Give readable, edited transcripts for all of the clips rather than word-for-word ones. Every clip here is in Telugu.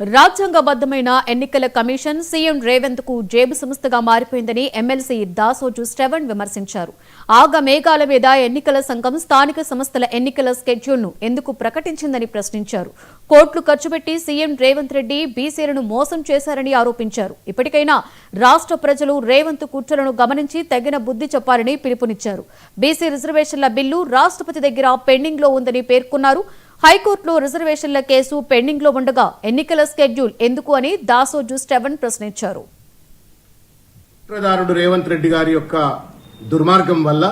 రాజ్యాంగబద్దమైన ఎన్నికల కమిషన్ సీఎం రేవంత్ కు జేబు సంస్థగా మారిపోయిందని ఎమ్మెల్సీ దాసోజు శ్రవణ్ విమర్శించారు. ఆగమేఘాల మీద ఎన్నికల సంఘం స్థానిక సంస్థల ఎన్నికల స్కెడ్యూల్ ను ఎందుకు ప్రకటించిందని ప్రశ్నించారు. కోట్లు ఖర్చు పెట్టి సీఎం రేవంత్ రెడ్డి బీసీలను మోసం చేశారని ఆరోపించారు. ఇప్పటికైనా రాష్ట్ర ప్రజలు రేవంత్ కుట్రలను గమనించి తగిన బుద్ధి చెప్పాలని పిలుపునిచ్చారు. బీసీ రిజర్వేషన్ల బిల్లు రాష్ట్రపతి దగ్గర పెండింగ్ లో ఉందని పేర్కొన్నారు. హైకోర్టులో రిజర్వేషన్ల కేసు పెండింగ్ లో ఉండగా ఎన్నికల స్కెడ్యూల్ ఎందుకు అని దాసోజు శ్రవణ్ ప్రశ్నించారు. సూత్రధారుడు రేవంత్ రెడ్డి గారి యొక్క దుర్మార్గం వల్ల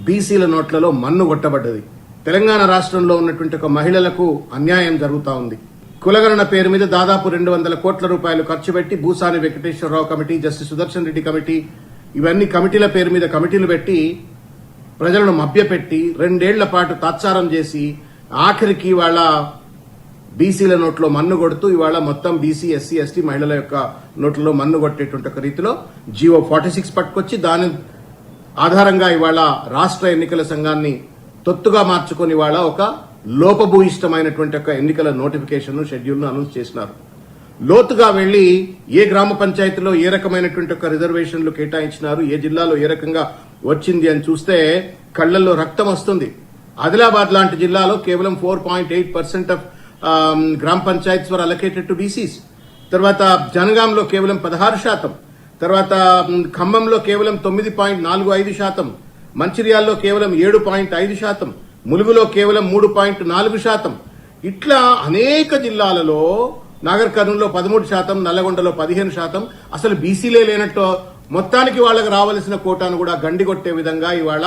బీసీల నోట్లలో మన్ను కొట్టబడ్డది. తెలంగాణ రాష్ట్రంలో ఉన్నటువంటి ఒక మహిళలకు అన్యాయం జరుగుతా ఉంది. కులగణన పేరు మీద దాదాపు 200 కోట్ల రూపాయలు ఖర్చు పెట్టి Bhusani Venkateswararao committee, justice Sudarshan Reddy committee, ఇవన్నీ కమిటీల పేరు మీద కమిటీలు పెట్టి ప్రజలను మభ్యపెట్టి 2 ఏళ్ల పాటు తాత్సారం చేసి ఆఖరికి వాళ్ళ బీసీల నోట్లో మన్ను కొడుతూ ఇవాళ మొత్తం బీసీ, ఎస్సీ, ఎస్టీ మహిళల యొక్క నోట్లలో మన్ను కొట్టేటువంటి ఒక రీతిలో జీవో 46 పట్టుకొచ్చి దాని ఆధారంగా ఇవాళ రాష్ట్ర ఎన్నికల సంఘాన్ని తొత్తుగా మార్చుకుని ఇవాళ ఒక లోపభూయిష్టమైనటువంటి ఒక ఎన్నికల నోటిఫికేషన్ షెడ్యూల్ ను అనౌన్స్ చేసినారు. లోతుగా వెళ్లి ఏ గ్రామ పంచాయతీలో ఏ రకమైనటువంటి ఒక రిజర్వేషన్లు కేటాయించినారు, ఏ జిల్లాలో ఏ రకంగా వచ్చింది అని చూస్తే కళ్లల్లో రక్తం వస్తుంది. ఆదిలాబాద్ లాంటి జిల్లాలో కేవలం 4.8% ఆఫ్ గ్రామ పంచాయత్స్ వర్ అలొకేటెడ్ టు బీసీస్. తర్వాత జనగాంలో కేవలం 16%, తర్వాత ఖమ్మంలో కేవలం 9.45%, మంచిర్యాలలో కేవలం 7.5%, ములుగులో కేవలం 3.4%. ఇట్లా అనేక జిల్లాలలో, నాగర్ కర్నూలులో 13%, నల్లగొండలో 15%, అసలు బీసీలే లేనట్టు మొత్తానికి వాళ్లకు రావాల్సిన కోటాను కూడా గండిగొట్టే విధంగా ఇవాళ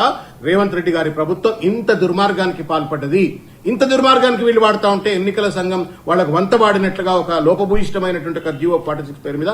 రేవంత్ రెడ్డి గారి ప్రభుత్వం ఇంత దుర్మార్గానికి పాల్పడ్డది. ఇంత దుర్మార్గానికి వీళ్ళు వాడుతా ఉంటే ఎన్నికల సంఘం వాళ్లకు వంత వాడినట్లుగా ఒక లోపభూయిష్టమైనటువంటి జీవో 46 పేరు మీద